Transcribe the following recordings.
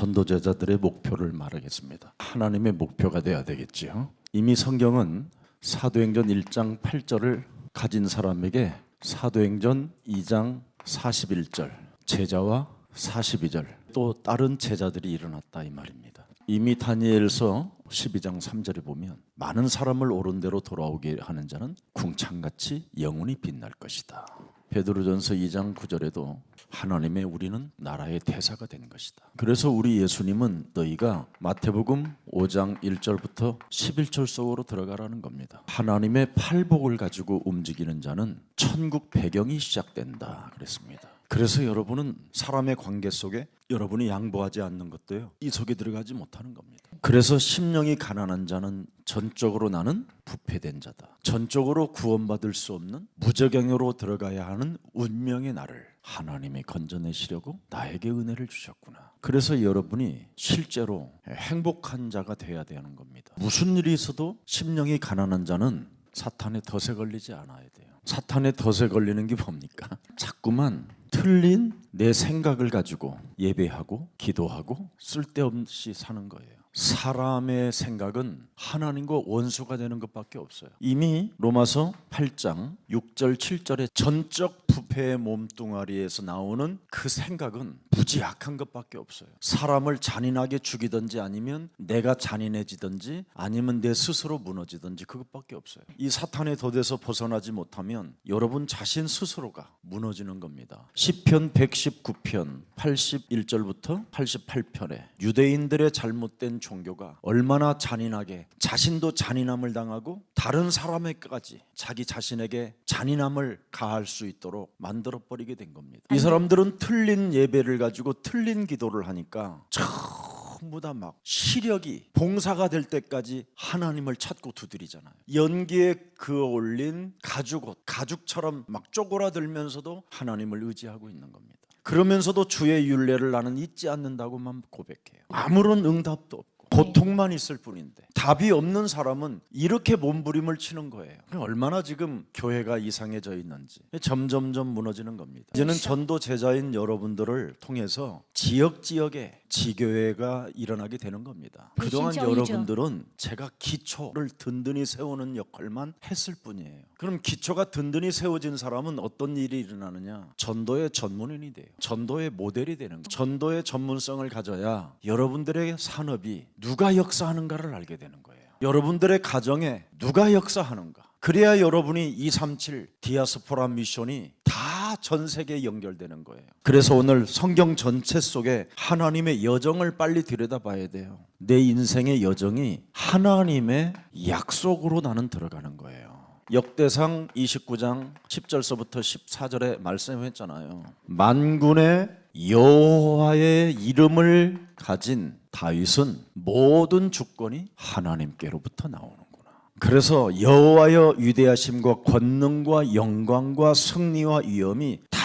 전도제자들의 목표를 말하겠습니다. 하나님의 목표가 돼야 되겠지요. 이미 성경은 사도행전 1장 8절을 가진 사람에게 사도행전 2장 41절, 제자와 42절, 또 다른 제자들이 일어났다 이 말입니다. 이미 다니엘서 12장 3절에 보면 많은 사람을 옳은 대로 돌아오게 하는 자는 궁창같이 영원히 빛날 것이다. 베드로전서 2장 9절에도 하나님의 우리는 나라의 대사가 된 것이다. 그래서 우리 예수님은 너희가 마태복음 5장 1절부터 11절 속으로 들어가라는 겁니다. 하나님의 팔복을 가지고 움직이는 자는 천국 배경이 시작된다 그랬습니다. 그래서 여러분은 사람의 관계 속에 여러분이 양보하지 않는 것도요, 이 속에 들어가지 못하는 겁니다. 그래서 심령이 가난한 자는 전적으로 나는 부패된 자다. 전적으로 구원받을 수 없는 무저갱으로 들어가야 하는 운명의 나를 하나님이 건져내시려고 나에게 은혜를 주셨구나. 그래서 여러분이 실제로 행복한 자가 돼야 되는 겁니다. 무슨 일이 있어도 심령이 가난한 자는 사탄의 덫에 걸리지 않아야 돼요. 사탄의 덫에 걸리는 게 뭡니까? 자꾸만 틀린 내 생각을 가지고 예배하고 기도하고 쓸데없이 사는 거예요. 사람의 생각은 하나님과 원수가 되는 것밖에 없어요. 이미 로마서 8장 6절 7절의 전적 부패의 몸뚱아리에서 나오는 그 생각은 무지악한 것밖에 없어요. 사람을 잔인하게 죽이든지 아니면 내가 잔인해지든지 아니면 내 스스로 무너지든지 그것밖에 없어요. 이 사탄의 덫에서 벗어나지 못하면 여러분 자신 스스로가 무너지는 겁니다. 시편 119편 81절부터 88편에 유대인들의 잘못된 종교가 얼마나 잔인하게 자신도 잔인함을 당하고 다른 사람에게까지 자기 자신에게 잔인함을 가할 수 있도록 만들어버리게 된 겁니다. 이 사람들은 틀린 예배를 가지고 틀린 기도를 하니까 전부 다 막 시력이 봉사가 될 때까지 하나님을 찾고 두드리잖아요. 연기에 그어 올린 가죽옷, 가죽처럼 막 쪼그라들면서도 하나님을 의지하고 있는 겁니다. 그러면서도 주의 율례를 나는 잊지 않는다고만 고백해요. 아무런 응답도 없고 고통만 있을 뿐인데 답이 없는 사람은 이렇게 몸부림을 치는 거예요. 얼마나 지금 교회가 이상해져 있는지 점점점 무너지는 겁니다. 이제는 전도 제자인 여러분들을 통해서 지역지역에 지교회가 일어나게 되는 겁니다. 그동안 여러분들은 제가 기초를 든든히 세우는 역할만 했을 뿐이에요. 그럼 기초가 든든히 세워진 사람은 어떤 일이 일어나느냐? 전도의 전문인이 돼요. 전도의 모델이 되는 거예요. 전도의 전문성을 가져야 여러분들의 산업이 누가 역사하는가를 알게 되는 거예요. 여러분들의 가정에 누가 역사하는가. 그래야 여러분이 237 디아스포라 미션이 다 전 세계에 연결되는 거예요. 그래서 오늘 성경 전체 속에 하나님의 여정을 빨리 들여다봐야 돼요. 내 인생의 여정이 하나님의 약속으로 나는 들어가는 거예요. 역대상 29장 10절서부터 14절에 말씀했잖아요. 만군의 여호와의 이름을 가진 다윗은 모든 주권이 하나님께로부터 나오는구나. 그래서 여호와여 위대하심과 권능과 영광과 승리와 위엄이 다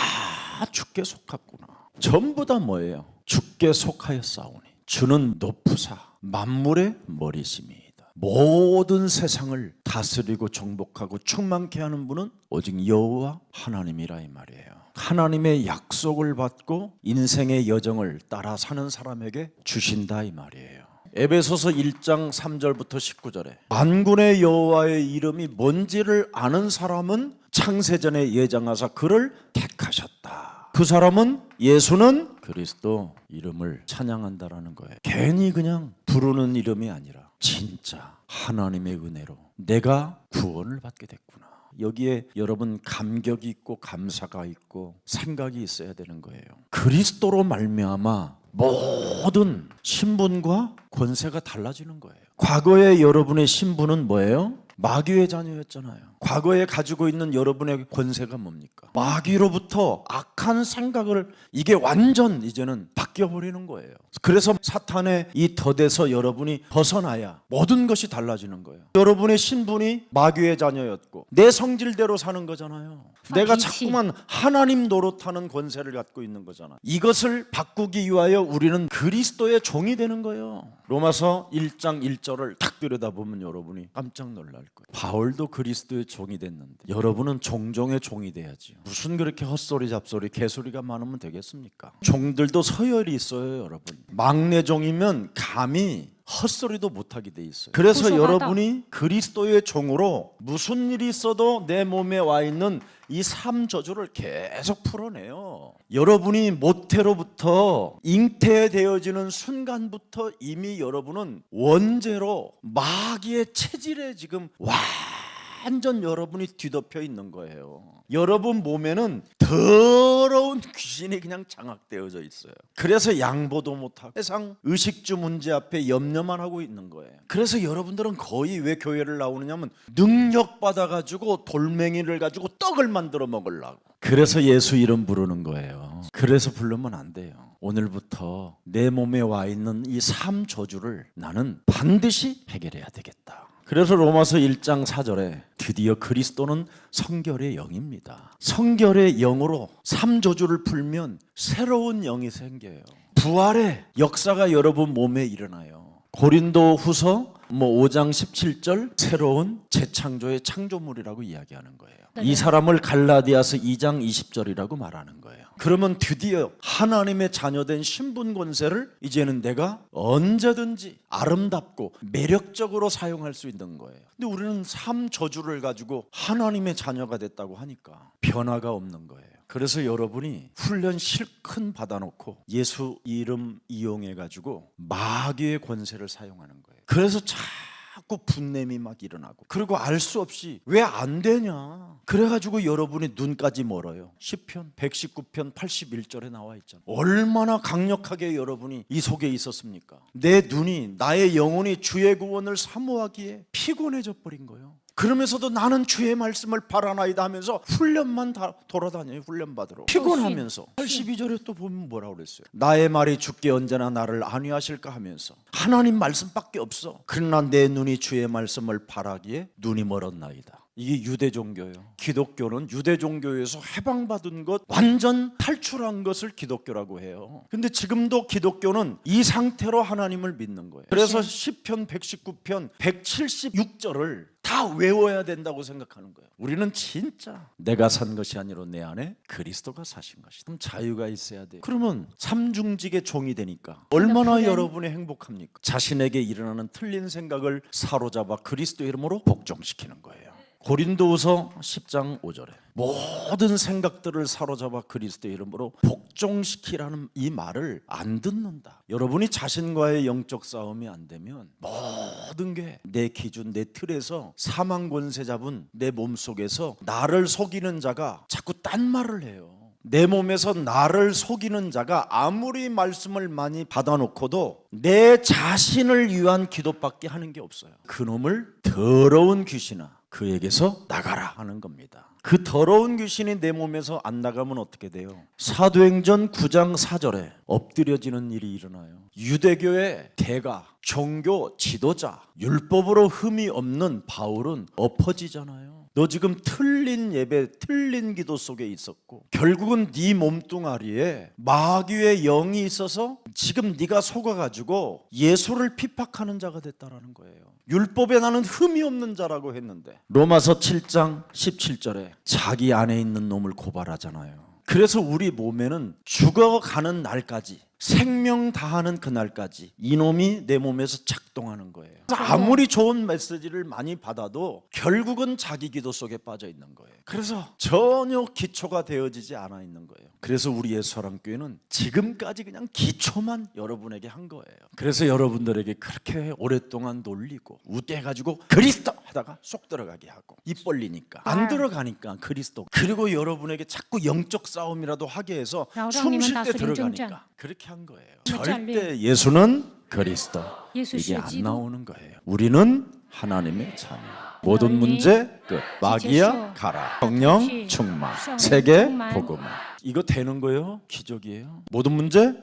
주께 속하구나. 전부 다 뭐예요? 주께 속하였사오니 주는 높으사 만물의 머리심이다. 모든 세상을 다스리고 정복하고 충만케 하는 분은 오직 여호와 하나님이라 이 말이에요. 하나님의 약속을 받고 인생의 여정을 따라 사는 사람에게 주신다 이 말이에요. 에베소서 1장 3절부터 19절에 만군의 여호와의 이름이 뭔지를 아는 사람은 창세전에 예정하사 그를 택하셨다. 그 사람은 예수는 그리스도 이름을 찬양한다라는 거예요. 괜히 그냥 부르는 이름이 아니라 진짜 하나님의 은혜로 내가 구원을 받게 됐구나. 여기에 여러분 감격이 있고 감사가 있고 생각이 있어야 되는 거예요. 그리스도로 말미암아 모든 신분과 권세가 달라지는 거예요. 과거에 여러분의 신분은 뭐예요? 마귀의 자녀였잖아요. 과거에 가지고 있는 여러분의 권세가 뭡니까? 마귀로부터 악한 생각을 이게 완전 이제는 바뀌어버리는 거예요. 그래서 사탄의 이 덫에서 여러분이 벗어나야 모든 것이 달라지는 거예요. 여러분의 신분이 마귀의 자녀였고 내 성질대로 사는 거잖아요. 내가 자꾸만 하나님 노릇하는 권세를 갖고 있는 거잖아. 이것을 바꾸기 위하여 우리는 그리스도의 종이 되는 거예요. 로마서 1장 1절을 딱 들여다보면 여러분이 깜짝 놀랄 거예요. 바울도 그리스도의 종이 됐는데 여러분은 종종의 종이 돼야지요. 무슨 그렇게 헛소리 잡소리 개소리가 많으면 되겠습니까? 종들도 서열이 있어요, 여러분. 막내 종이면 감히 헛소리도 못하게 돼 있어요. 그래서 여러분이 그리스도의 종으로 무슨 일이 있어도 내 몸에 와 있는 이 삶 저주를 계속 풀어내요. 여러분이 모태로부터 잉태되어지는 순간부터 이미 여러분은 원죄로 마귀의 체질에 지금 완전 여러분이 뒤덮여 있는 거예요. 여러분 몸에는 더러운 귀신이 그냥 장악되어져 있어요. 그래서 양보도 못하고 세상 의식주 문제 앞에 염려만 하고 있는 거예요. 그래서 여러분들은 거의 왜 교회를 나오느냐면 능력 받아가지고 돌멩이를 가지고 떡을 만들어 먹으려고. 그래서 예수 이름 부르는 거예요. 그래서 부르면 안 돼요. 오늘부터 내 몸에 와 있는 이 삶 저주를 나는 반드시 해결해야 되겠다. 그래서 로마서 1장 4절에 드디어 그리스도는 성결의 영입니다. 성결의 영으로 삶 저주를 풀면 새로운 영이 생겨요. 부활의 역사가 여러분 몸에 일어나요. 고린도 후서 5장 17절 새로운 재창조의 창조물이라고 이야기하는 거예요. 이 사람을 갈라디아서 2장 20절이라고 말하는 거예요. 그러면 드디어 하나님의 자녀된 신분 권세를 이제는 내가 언제든지 아름답고 매력적으로 사용할 수 있는 거예요. 근데 우리는 삶 저주를 가지고 하나님의 자녀가 됐다고 하니까 변화가 없는 거예요. 그래서 여러분이 훈련 실컷 받아놓고 예수 이름 이용해가지고 마귀의 권세를 사용하는 거예요. 그래서 자꾸 분냄이 막 일어나고, 그리고 알 수 없이 왜 안 되냐, 그래가지고 여러분이 눈까지 멀어요. 시편 119편 81절에 나와 있잖아요. 얼마나 강력하게 여러분이 이 속에 있었습니까? 내 눈이, 나의 영혼이 주의 구원을 사모하기에 피곤해져 버린 거예요. 그러면서도 나는 주의 말씀을 바라나이다 하면서 훈련만 돌아다녀요. 훈련 받으러 피곤하면서. 82절에 또 보면 뭐라고 그랬어요? 나의 말이 주께 언제나 나를 안위하실까 하면서 하나님 말씀밖에 없어. 그러나 내 눈이 주의 말씀을 바라기에 눈이 멀었나이다. 이게 유대 종교예요. 기독교는 유대 종교에서 해방받은 것, 완전 탈출한 것을 기독교라고 해요. 근데 지금도 기독교는 이 상태로 하나님을 믿는 거예요. 그래서 시편 119편 176절을 다 외워야 된다고 생각하는 거예요. 우리는 진짜 내가 산 것이 아니라 내 안에 그리스도가 사신 것이다. 그럼 자유가 있어야 돼요. 그러면 삼중직의 종이 되니까 얼마나 여러분이 행복합니까? 자신에게 일어나는 틀린 생각을 사로잡아 그리스도 이름으로 복종시키는 거예요. 고린도후서 10장 5절에 모든 생각들을 사로잡아 그리스도의 이름으로 복종시키라는 이 말을 안 듣는다. 여러분이 자신과의 영적 싸움이 안 되면 모든 게 내 기준, 내 틀에서 사망 권세 잡은 내 몸속에서 나를 속이는 자가 자꾸 딴 말을 해요. 내 몸에서 나를 속이는 자가 아무리 말씀을 많이 받아놓고도 내 자신을 위한 기도밖에 하는 게 없어요. 그놈을 더러운 귀신아 그에게서 나가라 하는 겁니다. 그 더러운 귀신이 내 몸에서 안 나가면 어떻게 돼요? 사도행전 9장 4절에 엎드려지는 일이 일어나요. 유대교의 대가, 종교 지도자, 율법으로 흠이 없는 바울은 엎어지잖아요. 너 지금 틀린 예배, 틀린 기도 속에 있었고 결국은 네 몸뚱아리에 마귀의 영이 있어서 지금 네가 속아가지고 예수를 핍박하는 자가 됐다라는 거예요. 율법에 나는 흠이 없는 자라고 했는데 로마서 7장 17절에 자기 안에 있는 놈을 고발하잖아요. 그래서 우리 몸에는 죽어가는 날까지, 생명 다하는 그날까지 이놈이 내 몸에서 작동하는 거예요. 아무리 좋은 메시지를 많이 받아도 결국은 자기 기도 속에 빠져 있는 거예요. 그래서 전혀 기초가 되어지지 않아 있는 거예요. 그래서 우리 예수사랑교회는 지금까지 그냥 기초만 여러분에게 한 거예요. 그래서 여러분들에게 그렇게 오랫동안 놀리고 웃게 해가지고 그리스도 하다가 쏙 들어가게 하고 입 벌리니까 안 들어가니까 그리스도, 그리고 여러분에게 자꾸 영적 싸움이라도 하게 해서 숨 쉴 때 들어가니까 그렇게 한 거예요. 절대 예수는 그리스도 이게 안 나오는 거예요. 우리는 하나님의 자녀. 모든 문제 끝. 마귀야 가라. 성령 충만. 세계 복음화. 이거 되는 거예요? 기적이에요? 모든 문제?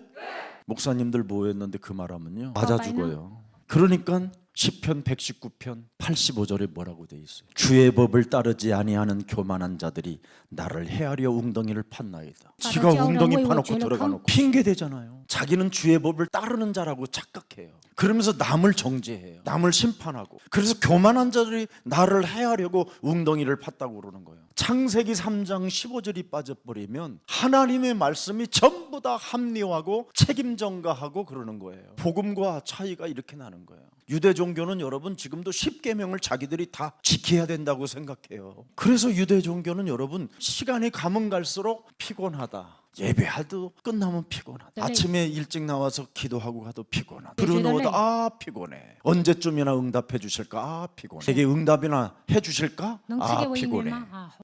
목사님들 뭐 했는데 그 말하면요 맞아 죽어요. 그러니까 시편 119편 85절에 뭐라고 돼 있어요? 주의 법을 따르지 아니하는 교만한 자들이 나를 헤아려 웅덩이를 팠나이다. 지가 웅덩이 파놓고 들어가놓고 핑계 대잖아요. 자기는 주의 법을 따르는 자라고 착각해요. 그러면서 남을 정죄해요. 남을 심판하고. 그래서 교만한 자들이 나를 헤아려고 웅덩이를 팠다고 그러는 거예요. 창세기 3장 15절이 빠져버리면 하나님의 말씀이 전부 다 합리화하고 책임 전가하고 그러는 거예요. 복음과 차이가 이렇게 나는 거예요. 유대 종교는 여러분 지금도 10계명을 자기들이 다 지켜야 된다고 생각해요. 그래서 유대 종교는 여러분 시간이 가면 갈수록 피곤하다. 예배하도 끝나면 피곤하다. 아침에 일찍 나와서 기도하고 가도 피곤하다. 들어누워도 아 피곤해. 언제쯤이나 응답해 주실까? 아 피곤해. 내게 응답이나 해 주실까? 아 피곤해.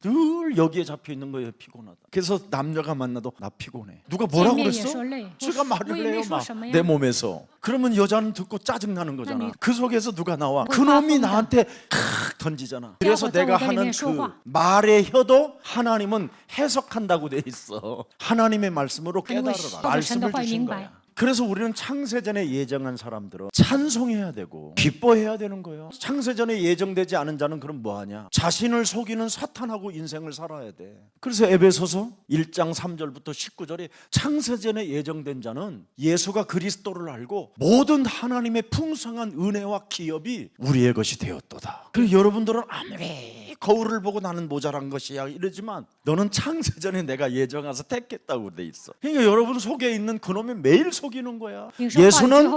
늘 여기에 잡혀 있는 거예요. 피곤하다. 그래서 남녀가 만나도 나 피곤해. 누가 뭐라고 그랬어? 제가 말을 해요 막 내 몸에서. 그러면 여자는 듣고 짜증나는 거잖아. 그 속에서 누가 나와? 그놈이 나한테 던지잖아. 그래서 내가 하는 그 말의 혀도 하나님은 해석한다고 돼 있어. 하나님의 말씀으로 깨달으라. 말씀을 주신 거야. 그래서 우리는 창세전에 예정한 사람들은 찬송해야 되고 기뻐해야 되는 거예요. 창세전에 예정되지 않은 자는 그럼 뭐하냐? 자신을 속이는 사탄하고 인생을 살아야 돼. 그래서 에베소서 1장 3절부터 19절에 창세전에 예정된 자는 예수가 그리스도를 알고 모든 하나님의 풍성한 은혜와 기업이 우리의 것이 되었도다. 그래서 여러분들은 아무리 거울을 보고 나는 모자란 것이야 이러지만 너는 창세전에 내가 예정해서 택했다고 돼 있어. 그러니까 여러분 속에 있는 그놈이 매일 속이는 거야. 예수는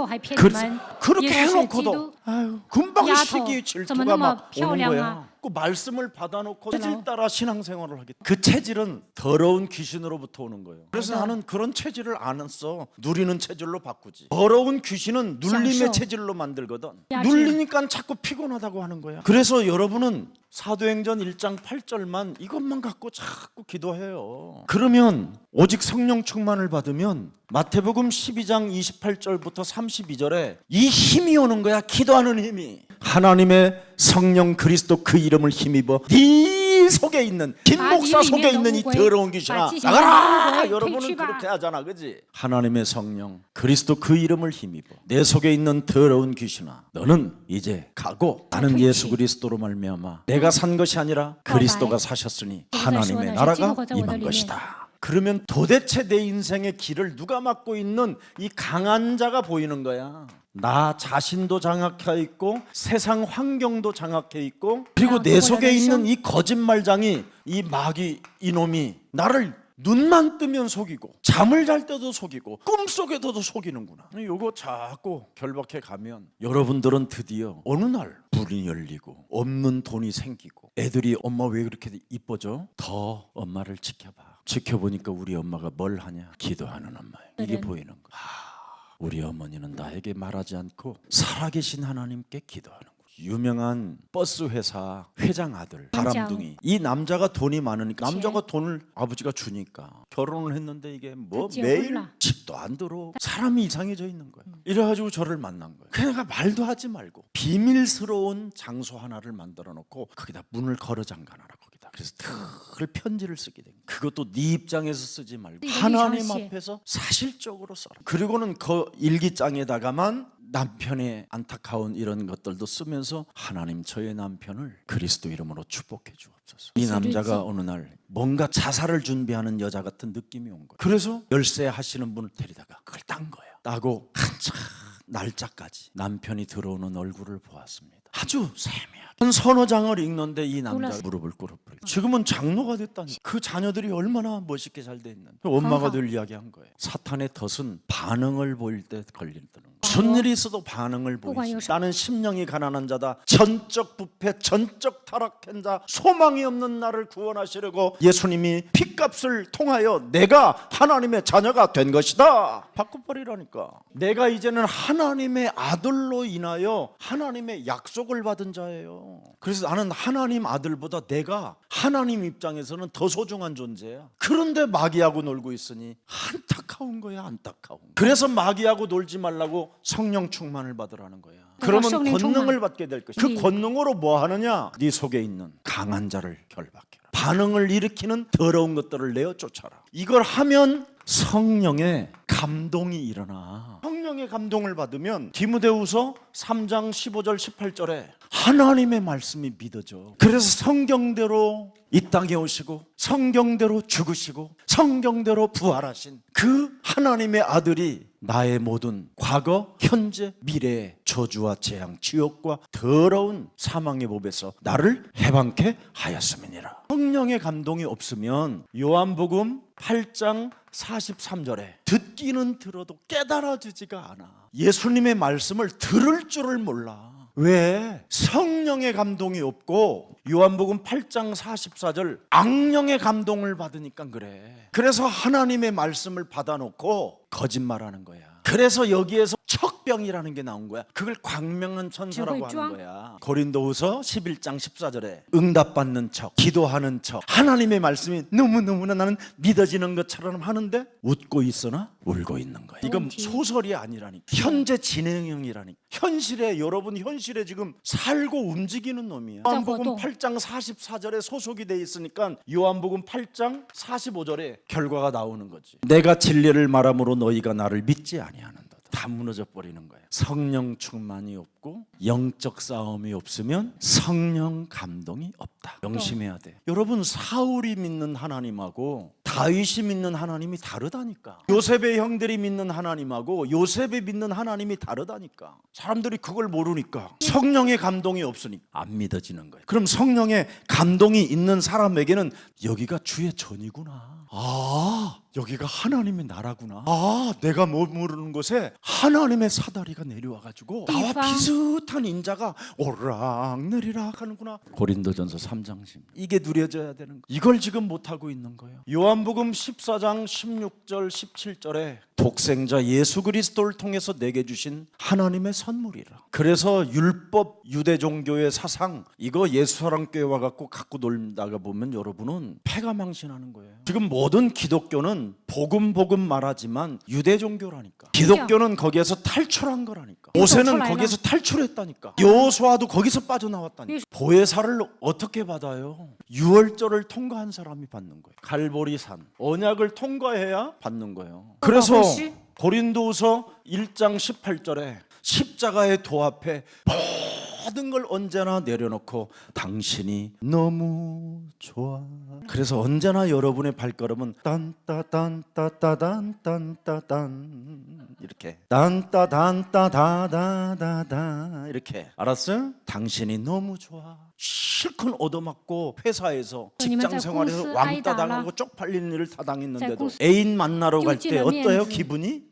그렇게 해놓고도 아유, 금방 시기 질투가 막 오는 거야. 그 말씀을 받아놓고 체질 따라 신앙생활을 하겠다. 그 체질은 더러운 귀신으로부터 오는 거예요. 그래서 나는 그런 체질을 안 써. 누리는 체질로 바꾸지. 더러운 귀신은 눌림의 체질로 만들거든. 눌리니까 자꾸 피곤하다고 하는 거야. 그래서 여러분은 사도행전 1장 8절만 이것만 갖고 자꾸 기도해요. 그러면 오직 성령 충만을 받으면 마태복음 12장 28절부터 32절에 이 힘이 오는 거야. 기도하는 힘이. 하나님의 성령 그리스도 그 이름을 힘입어 네 속에 있는 김 목사 속에 있는 이 더러운 귀신아 나가라. 여러분은 그렇게 하잖아, 그지? 하나님의 성령 그리스도 그 이름을 힘입어 내 속에 있는 더러운 귀신아 너는 이제 가고 나는 예수 그리스도로 말미암아 내가 산 것이 아니라 그리스도가 사셨으니 하나님의 나라가 임한 것이다. 그러면 도대체 내 인생의 길을 누가 막고 있는 이 강한 자가 보이는 거야. 나 자신도 장악해 있고 세상 환경도 장악해 있고 그리고 내 속에 있는 이 거짓말장이 이 마귀 이놈이 나를 눈만 뜨면 속이고 잠을 잘 때도 속이고 꿈속에도 속이는구나. 이거 자꾸 결박해 가면 여러분들은 드디어 어느 날 문이 열리고 없는 돈이 생기고 애들이 엄마 왜 그렇게 이뻐져? 더 엄마를 지켜봐. 지켜보니까 우리 엄마가 뭘 하냐? 기도하는 엄마예요. 이게 보이는 거야. 우리 어머니는 나에게 말하지 않고 살아계신 하나님께 기도하는 거예요. 유명한 버스 회사 회장 아들 바람둥이. 이 남자가 돈이 많으니까 남자가 돈을 아버지가 주니까 결혼을 했는데 이게 뭐 매일 집도 안 들어 사람이 이상해져 있는 거예요. 이래가지고 저를 만난 거예요. 그러니까 말도 하지 말고 비밀스러운 장소 하나를 만들어 놓고 거기다 문을 걸어 잠가놔라. 거기다. 그래서 늘 편지를 쓰게 된 거예요. 그것도 네 입장에서 쓰지 말고 하나님 앞에서 사실적으로 써라. 그리고는 그 일기장에다가만 남편의 안타까운 이런 것들도 쓰면서 하나님 저의 남편을 그리스도 이름으로 축복해 주옵소서. 이 남자가 어느 날 뭔가 자살을 준비하는 여자 같은 느낌이 온 거예요. 그래서 열쇠 하시는 분을 데리다가 그걸 딴 거예요. 따고 한참 날짜까지 남편이 들어오는 얼굴을 보았습니다. 아주 세밀하게 한 서너 장을 읽는데 이 남자가 무릎을 꿇어버리고 지금은 장로가 됐다니. 그 자녀들이 얼마나 멋있게 잘 돼 있는. 엄마가 늘 이야기한 거예요. 사탄의 덫은 반응을 보일 때 걸린다는 거예요. 무슨 일이 있어도 반응을 보이지. 나는 심령이 가난한 자다. 전적 부패, 전적 타락한 자, 소망이 없는 나를 구원하시려고 예수님이 핏값을 통하여 내가 하나님의 자녀가 된 것이다. 바꿔버리라니까. 내가 이제는 하나님의 아들로 인하여 하나님의 약속을 받은 자예요. 그래서 나는 하나님 아들보다 내가 하나님 입장에서는 더 소중한 존재야. 그런데 마귀하고 놀고 있으니 안타까운 거야. 안타까운 거야. 그래서 마귀하고 놀지 말라고 성령 충만을 받으라는 거야. 그러면 권능을 받게 될 것이야. 그 권능으로 뭐 하느냐? 네 속에 있는 강한 자를 결박해라. 반응을 일으키는 더러운 것들을 내어 쫓아라. 이걸 하면 성령의 감동이 일어나. 성령의 감동을 받으면 디모데후서 3장 15절 18절에 하나님의 말씀이 믿어져. 그래서 성경대로 이 땅에 오시고 성경대로 죽으시고 성경대로 부활하신 그 하나님의 아들이 나의 모든 과거, 현재, 미래의 저주와 재앙, 지옥과 더러운 사망의 법에서 나를 해방케 하였음이니라. 성령의 감동이 없으면 요한복음 8장 43절에 듣기는 들어도 깨달아지지가 않아. 예수님의 말씀을 들을 줄을 몰라. 왜? 성령의 감동이 없고 요한복음 8장 44절 악령의 감동을 받으니까 그래. 그래서 하나님의 말씀을 받아놓고 거짓말하는 거야. 그래서 여기에서 척병이라는 게 나온 거야. 그걸 광명한 천사라고 하는 거야. 고린도후서 11장 14절에 응답받는 척, 기도하는 척, 하나님의 말씀이 너무너무나 나는 믿어지는 것처럼 하는데 웃고 있으나 울고 있는 거야. 이건 소설이 아니라니까. 현재 진행형이라니까. 현실에, 여러분 현실에 지금 살고 움직이는 놈이야. 요한복음 8장 44절에 소속이 돼 있으니까 요한복음 8장 45절에 결과가 나오는 거지. 내가 진리를 말함으로 너희가 나를 믿지 아니하는도다. 다 무너져 버리는 거예요. 성령 충만이 없고 영적 싸움이 없으면 성령 감동이 없다. 명심해야 돼. 여러분, 사울이 믿는 하나님하고 다윗이 믿는 하나님이 다르다니까. 요셉의 형들이 믿는 하나님하고 요셉이 믿는 하나님이 다르다니까. 사람들이 그걸 모르니까, 성령의 감동이 없으니까 안 믿어지는 거예요. 그럼 성령의 감동이 있는 사람에게는 여기가 주의 전이구나. 아, 여기가 하나님의 나라구나. 아, 내가 머무르는 곳에 하나님의 사다리가 내려와가지고 나와 비슷한 인자가 오르락내리락 하는구나. 고린도전서 3장 10. 이게 누려져야 되는 거예요. 이걸 지금 못하고 있는 거예요. 요한복음 14장 16절 17절에 독생자 예수 그리스도를 통해서 내게 주신 하나님의 선물이라. 그래서 율법 유대 종교의 사상 이거 예수사랑교회 와갖고 갖고 놀다가 보면 여러분은 패가망신하는 거예요. 지금 모든 기독교는 복음 말하지만 유대 종교라니까. 기독교는 거기에서 탈출한 거라니까. 모세는 거기에서 탈출했다니까. 여호수아도 거기서 빠져나왔다니까. 보혜사를 어떻게 받아요? 유월절을 통과한 사람이 받는 거예요. 갈보리산 언약을 통과해야 받는 거예요. 그래서 고린도후서 1장 18절에 십자가의 도 앞에 모든 걸 언제나 내려놓고 당신이 너무 좋아. 그래서 언제나 여러분의 발걸음은 딴따단따따단딴따단 이렇게 딴따단따다다다다 이렇게. 알았어요? 당신이 너무 좋아. 실컷 얻어맞고 회사에서 직장 생활에서 왕따 당하고 쪽팔리는 일을 다 당했는데도 애인 만나러 갈 때 어때요? 기분이?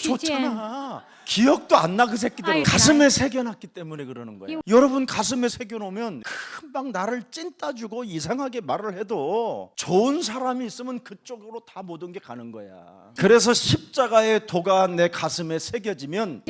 좋잖아. 기억도 안 나. 그 새끼들 가슴에 새겨놨기 때문에 그러는 거예요. 여러분 가슴에 새겨놓으면 금방 나를 찐따주고 이상하게 말을 해도 좋은 사람이 있으면 그쪽으로 다 모든 게 가는 거야. 그래서 십자가의 도가 내 가슴에 새겨지면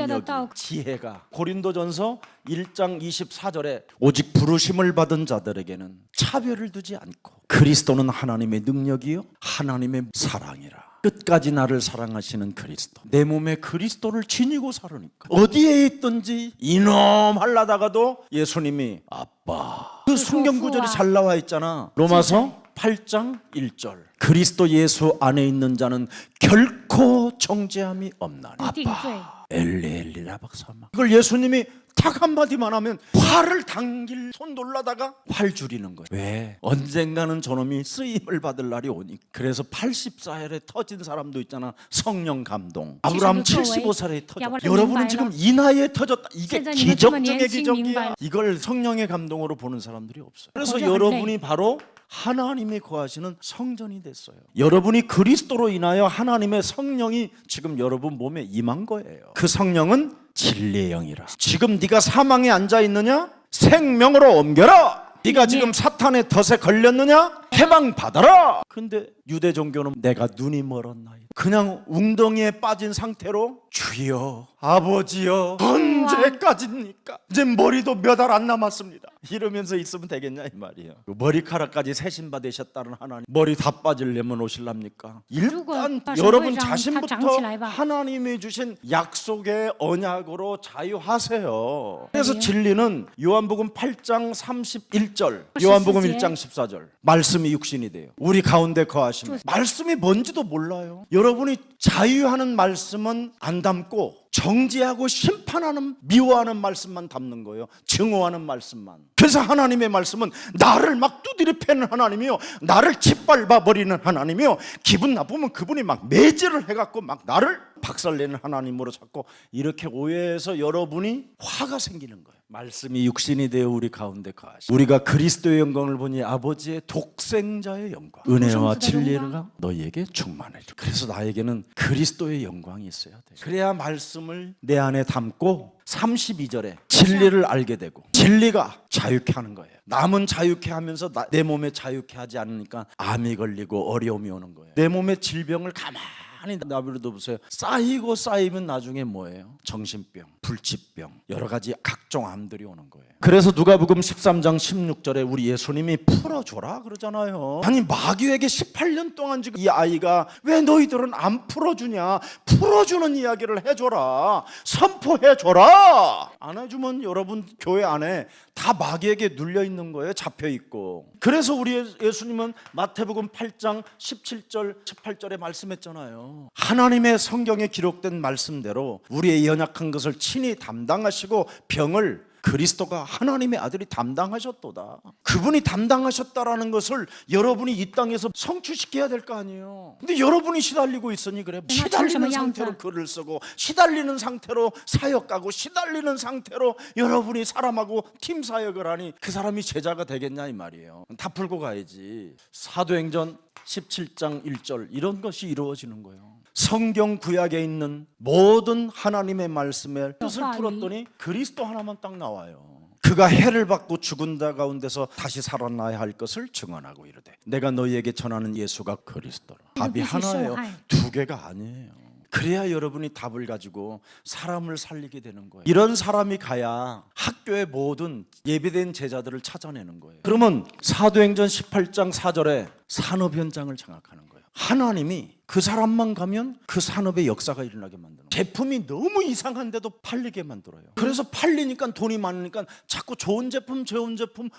지혜가. 고린도전서 1장 24절에 오직 부르심을 받은 자들에게는 차별을 두지 않고 그리스도는 하나님의 능력이요 하나님의 사랑이라. 끝까지 나를 사랑하시는 그리스도. 내 몸에 그리스도를 지니고 살으니까 어디에 있든지 이놈 하려다가도 예수님이 아빠. 그 성경 구절이 잘 나와 있잖아. 로마서 8장 1절. 그리스도 예수 안에 있는 자는 결코 정죄함이 없나니. 아빠 엘리엘리라 박사마. 이걸 예수님이 딱 한마디만 하면 활을 당길 손 놀라다가 활 줄이는 거예요. 왜? 언젠가는 저놈이 쓰임을 받을 날이 오니. 그래서 84일에 터진 사람도 있잖아. 성령 감동. 아브라함 75살에 터졌다. 여러분은 지금 이 나이에 터졌다. 이게 기적중의 기적이야. 이걸 성령의 감동으로 보는 사람들이 없어요. 그래서 여러분이 바로 하나님이 거하시는 성전이 됐어요. 여러분이 그리스도로 인하여 하나님의 성령이 지금 여러분 몸에 임한 거예요. 그 성령은 진리의 영이라. 지금 네가 사망에 앉아 있느냐? 생명으로 옮겨라. 네가 지금 사탄의 덫에 걸렸느냐? 해방 받아라. 근데 유대 종교는 내가 눈이 멀었나이다. 그냥 웅덩이에 빠진 상태로 주여 아버지여 언제까지입니까? 이제 머리도 몇 알 안 남았습니다. 이러면서 있으면 되겠냐 이 말이에요. 머리카락까지 세신받으셨다는 하나님, 머리 다 빠지려면 오실랍니까? 일단 여러분 자신부터 하나님이 주신 약속의 언약으로 자유하세요. 그래서 진리는 요한복음 8장 31절, 요한복음 1장 14절, 말씀이 육신이 돼요. 우리 가운데 거하시면 말씀이 뭔지도 몰라요. 여러분이 자유하는 말씀은 안 담고 정죄하고 심판하는, 미워하는 말씀만 담는 거예요. 증오하는 말씀만. 그래서 하나님의 말씀은 나를 막 두드려 패는 하나님이요, 나를 짓밟아 버리는 하나님이요, 기분 나쁘면 그분이 막 매질을 해갖고 막 나를 박살내는 하나님으로 자꾸 이렇게 오해해서 여러분이 화가 생기는 거예요. 말씀이 육신이 되어 우리 가운데 거하시고 우리가 그리스도의 영광을 보니 아버지의 독생자의 영광, 은혜와 진리가 너희에게 충만하리라. 그래서 나에게는 그리스도의 영광이 있어야 돼. 그래야 말씀을 내 안에 담고 32절에 진리를 알게 되고 진리가 자유케 하는 거예요. 남은 자유케 하면서 내 몸에 자유케 하지 않으니까 암이 걸리고 어려움이 오는 거예요. 내 몸의 질병을 가만히 나비로도 보세요. 쌓이고 쌓이면 나중에 뭐예요? 정신병, 불치병, 여러 가지 각종 암들이 오는 거예요. 그래서 누가복음 13장 16절에 우리 예수님이 풀어줘라 그러잖아요. 아니 마귀에게 18년 동안 지금 이 아이가 왜 너희들은 안 풀어주냐, 풀어주는 이야기를 해줘라, 선포해줘라. 안 해주면 여러분 교회 안에 다 마귀에게 눌려있는 거예요. 잡혀있고. 그래서 우리 예수님은 마태복음 8장 17절 18절에 말씀했잖아요. 하나님의 성경에 기록된 말씀대로 우리의 연약한 것을 친히 담당하시고 병을 그리스도가 하나님의 아들이 담당하셨도다. 그분이 담당하셨다라는 것을 여러분이 이 땅에서 성취시켜야 될 거 아니에요. 근데 여러분이 시달리고 있으니 그래. 시달리는 상태로 글을 쓰고 시달리는 상태로 사역하고 시달리는 상태로 여러분이 사람하고 팀 사역을 하니 그 사람이 제자가 되겠냐 이 말이에요. 다 풀고 가야지. 사도행전 17장 1절 이런 것이 이루어지는 거예요. 성경 구약에 있는 모든 하나님의 말씀의 뜻을 풀었더니 그리스도 하나만 딱 나와요. 그가 해를 받고 죽은 자 가운데서 다시 살아나야 할 것을 증언하고 이르되 내가 너희에게 전하는 예수가 그리스도라. 답이 하나예요. 두 개가 아니에요. 그래야 여러분이 답을 가지고 사람을 살리게 되는 거예요. 이런 사람이 가야 학교의 모든 예배된 제자들을 찾아내는 거예요. 그러면 사도행전 18장 4절에 산업 현장을 장악하는 거예요. 하나님이 그 사람만 가면 그 산업의 역사가 일어나게 만드는 거예요. 제품이 너무 이상한데도 팔리게 만들어요. 그래서 팔리니까 돈이 많으니까 자꾸 좋은 제품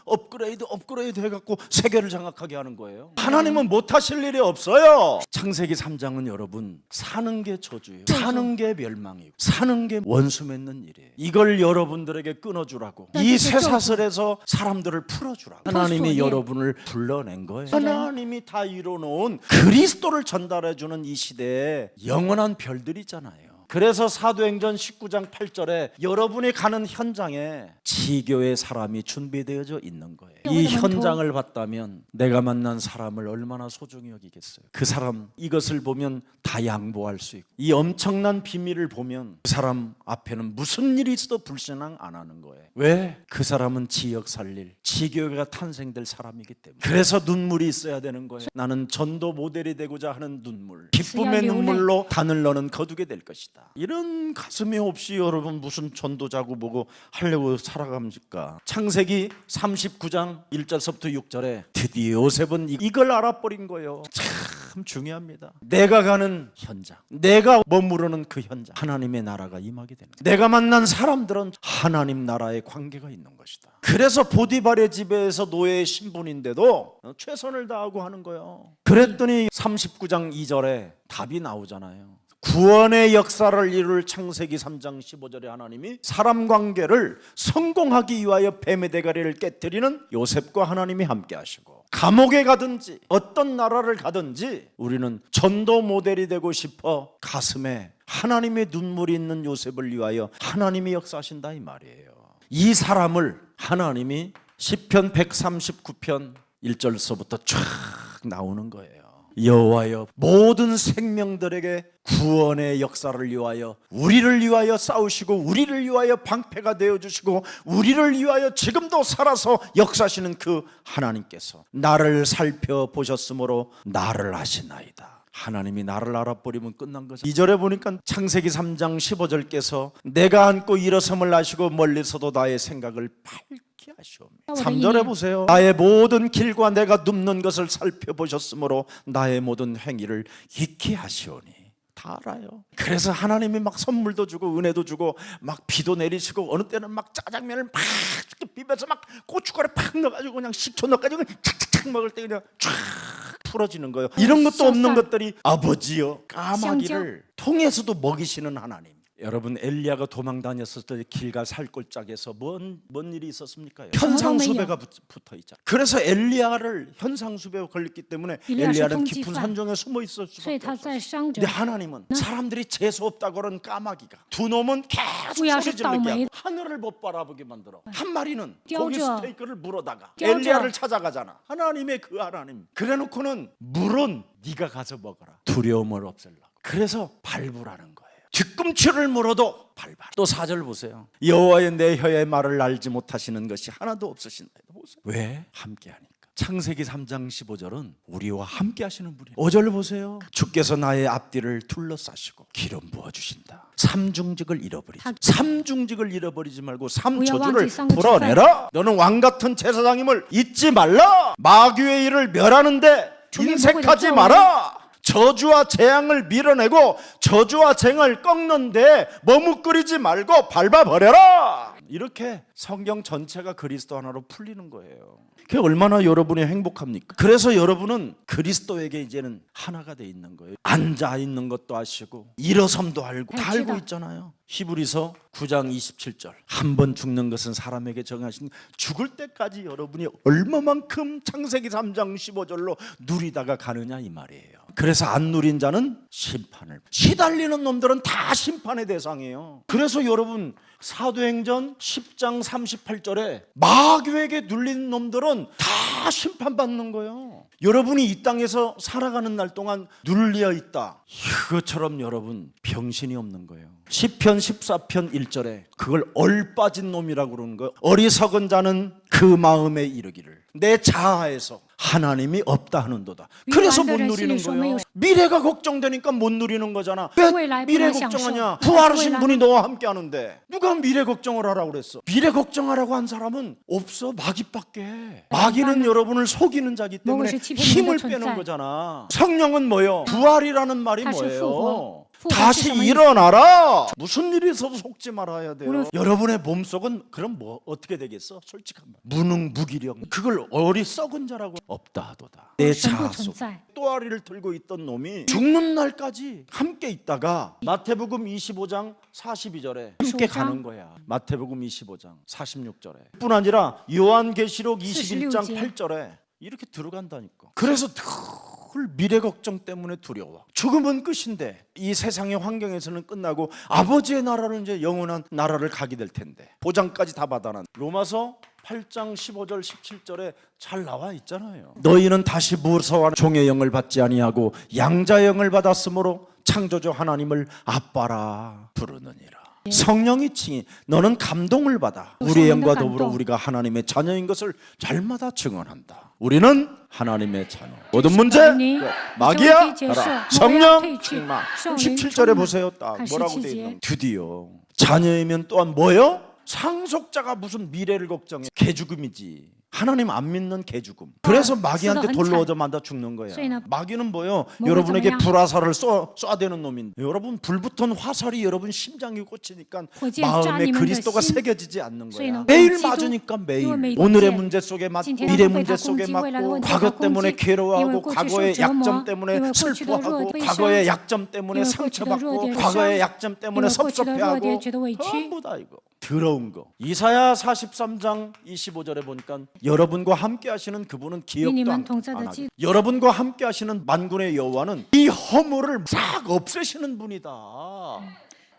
업그레이드 해갖고 세계를 장악하게 하는 거예요. 하나님은 못하실 일이 없어요. 창세기 3장은 여러분 사는 게 저주예요. 사는 게 멸망이고 사는 게 원수 맺는 일이에요. 이걸 여러분들에게 끊어주라고, 이 쇠사슬에서 사람들을 풀어주라고 하나님이 여러분을 불러낸 거예요. 하나님이 다 이뤄놓은 그리스도를 전달해주는 이 시대에 영원한 별들이잖아요. 그래서 사도행전 19장 8절에 여러분이 가는 현장에 지교의 사람이 준비되어져 있는 거예요. 이 현장을 봤다면 내가 만난 사람을 얼마나 소중히 여기겠어요. 그 사람 이것을 보면 다 양보할 수 있고 이 엄청난 비밀을 보면 그 사람 앞에는 무슨 일이 있어도 불신앙 안 하는 거예요. 왜? 그 사람은 지역 살릴 지교회가 탄생될 사람이기 때문에. 그래서 눈물이 있어야 되는 거예요. 나는 전도 모델이 되고자 하는 눈물, 기쁨의 눈물로 단을 너는 거두게 될 것이다. 이런 가슴이 없이 여러분 무슨 전도자고 뭐고 하려고 살아갑니까? 창세기 39장 1절서부터 6절에 드디어 요셉은 이걸 알아버린 거예요. 참 중요합니다. 내가 가는 현장, 내가 머무르는 그 현장, 하나님의 나라가 임하게 되는 거예요. 내가 만난 사람들은 하나님 나라의 관계가 있는 것이다. 그래서 보디발의 집에서 노예의 신분인데도 최선을 다하고 하는 거예요. 그랬더니 39장 2절에 답이 나오잖아요. 구원의 역사를 이룰 창세기 3장 15절에 하나님이 사람 관계를 성공하기 위하여 뱀의 대가리를 깨뜨리는 요셉과 하나님이 함께 하시고, 감옥에 가든지 어떤 나라를 가든지 우리는 전도 모델이 되고 싶어 가슴에 하나님의 눈물이 있는 요셉을 위하여 하나님이 역사하신다 이 말이에요. 이 사람을 하나님이 시편 139편 1절서부터 쫙 나오는 거예요. 여호와여 모든 생명들에게 구원의 역사를 위하여 우리를 위하여 싸우시고 우리를 위하여 방패가 되어주시고 우리를 위하여 지금도 살아서 역사하시는 그 하나님께서 나를 살펴보셨으므로 나를 하시나이다. 하나님이 나를 알아버리면 끝난 거죠. 2절에 보니까 창세기 3장 15절께서 내가 앉고 일어섬을 아시고 멀리서도 나의 생각을 밝게 하시오며 3절에 보세요. 나의 모든 길과 내가 눕는 것을 살펴보셨으므로 나의 모든 행위를 익히 하시오니. 다 알아요. 그래서 하나님이 막 선물도 주고 은혜도 주고 막 비도 내리시고 어느 때는 막 짜장면을 막 비벼서 막 고춧가루 팍 넣어가지고 그냥 식초 넣어가지고 착착착 먹을 때 그냥 쫙 풀어지는 거예요. 이런 것도 없는 것들이 아버지여 까마귀를 통해서도 먹이시는 하나님. 여러분 엘리야가 도망 다녔을 때 길가 살골짜기에서 뭔 일이 있었습니까? 현상수배가 붙어 있잖아요. 그래서 엘리야를 현상수배가 걸렸기 때문에 엘리야는 깊은 산중에 숨어 있을 수밖에 없었어요. 근데 하나님은 사람들이 재수 없다고 그런 까마귀가 두 놈은 계속 소리 지르게 하늘을 못 바라보게 만들어. 한 마리는 고기 스테이크를 물어다가 엘리야를 찾아가잖아. 하나님의 그 하나님. 그래놓고는 물은 네가 가서 먹어라. 두려움을 없애려고. 그래서 발부라는 거예요. 뒤꿈치를 물어도 밟아. 또 4절 보세요. 여호와의 내 혀의 말을 알지 못하시는 것이 하나도 없으신다. 보세요. 왜? 함께하니까. 창세기 3장 15절은 우리와 함께 하시는 분이에요. 5절 보세요. 주께서 나의 앞뒤를 둘러싸시고 기름 부어주신다. 삼중직을 잃어버리지. 삼중직을 잃어버리지 말고 삼저주를 풀어내라. 너는 왕같은 제사장임을 잊지 말라. 마귀의 일을 멸하는데 인색하지 마라. 저주와 재앙을 밀어내고 저주와 쟁을 꺾는데 머뭇거리지 말고 밟아버려라. 이렇게 성경 전체가 그리스도 하나로 풀리는 거예요. 그게 얼마나 여러분이 행복합니까? 그래서 여러분은 그리스도에게 이제는 하나가 돼 있는 거예요. 앉아 있는 것도 아시고 일어섬도 알고 다 알고 있잖아요. 히브리서 9장 27절 한 번 죽는 것은 사람에게 정하신 죽을 때까지 여러분이 얼마만큼 창세기 3장 15절로 누리다가 가느냐 이 말이에요. 그래서 안 누린 자는 심판을, 시달리는 놈들은 다 심판의 대상이에요. 그래서 여러분 사도행전 10장 38절에 마귀에게 눌린 놈들은 다 심판받는 거예요. 여러분이 이 땅에서 살아가는 날 동안 눌려 있다, 이것처럼 여러분 병신이 없는 거예요. 시편 14편 1절에 그걸 얼빠진 놈이라고 그러는 거예요. 어리석은 자는 그 마음에 이르기를 내 자아에서 하나님이 없다 하는도다. 그래서 못 누리는 거예요. 미래가 걱정되니까 못 누리는 거잖아. 왜 미래 걱정하냐? 부활하신 분이 너와 함께 하는데 누가 미래 걱정을 하라고 그랬어? 미래 걱정하라고 한 사람은 없어. 마귀밖에. 마귀는 여러분을 속이는 자기 때문에 힘을 빼는 거잖아. 성령은 뭐예요? 부활이라는 말이 뭐예요? 다시 일어나라. 무슨 일이 있어도 속지 말아야 돼요. 여러분의 몸속은 그럼 뭐 어떻게 되겠어? 솔직한 말 무능무기력, 그걸 어리석은 자라고 없다 하도다. 내 자아 속 또아리를 들고 있던 놈이 죽는 날까지 함께 있다가 마태복음 25장 42절에 함께 가는 거야. 마태복음 25장 46절에 뿐 아니라 요한계시록 21장 8절에 이렇게 들어간다니까. 그래서 미래 걱정 때문에 두려워. 죽음은 끝인데 이 세상의 환경에서는 끝나고 아버지의 나라로 이제 영원한 나라를 가게 될 텐데 보장까지 다 받아난 로마서 8장 15절 17절에 잘 나와 있잖아요. 너희는 다시 무서워하는 종의 영을 받지 아니하고 양자의 영을 받았으므로 창조주 하나님을 아빠라 부르느니라. 성령이 칭히 너는 감동을 받아 우리의 영과 더불어 우리가 하나님의 자녀인 것을 날마다 증언한다. 우리는 하나님의 자녀. 모든 문제 마귀야 가라. 성령 충만. 17절에 보세요. 딱 뭐라고 돼 있는. 드디어 자녀이면 또한 뭐요? 상속자가 무슨 미래를 걱정해. 개죽음이지. 하나님 안 믿는 개죽음. 그래서 마귀한테 돌로 얻어맞아 죽는 거야. 마귀는 뭐예요? 여러분에게 불화살을 쏴대는 놈인데 여러분 불붙은 화살이 여러분 심장에 꽂히니까 마음에 그리스도가 새겨지지 않는 거야. 매일 맞으니까 매일 오늘의 문제 속에 맞고 미래 문제 속에 맞고 과거 때문에 괴로워하고 과거의 약점 때문에 슬퍼하고 과거의 약점 때문에 상처받고 과거의 약점 때문에 섭섭해하고 전부 다 이거 더러운 거. 이사야 43장 25절에 보니까 여러분과 함께 하시는 그분은 기억도 안 하고 여러분과 함께 하시는 만군의 여호와는 이 허물을 싹 없애시는 분이다.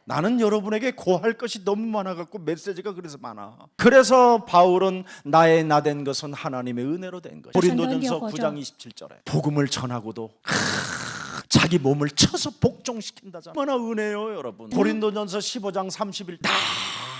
나는 여러분에게 고할 것이 너무 많아갖고 메시지가 그래서 많아. 그래서 바울은 나의 나된 것은 하나님의 은혜로 된 것이다. 고린도전서 9장 27절에 복음을 전하고도 자기 몸을 쳐서 복종시킨다잖아. 얼마나 은혜요 여러분. 고린도전서 15장 30일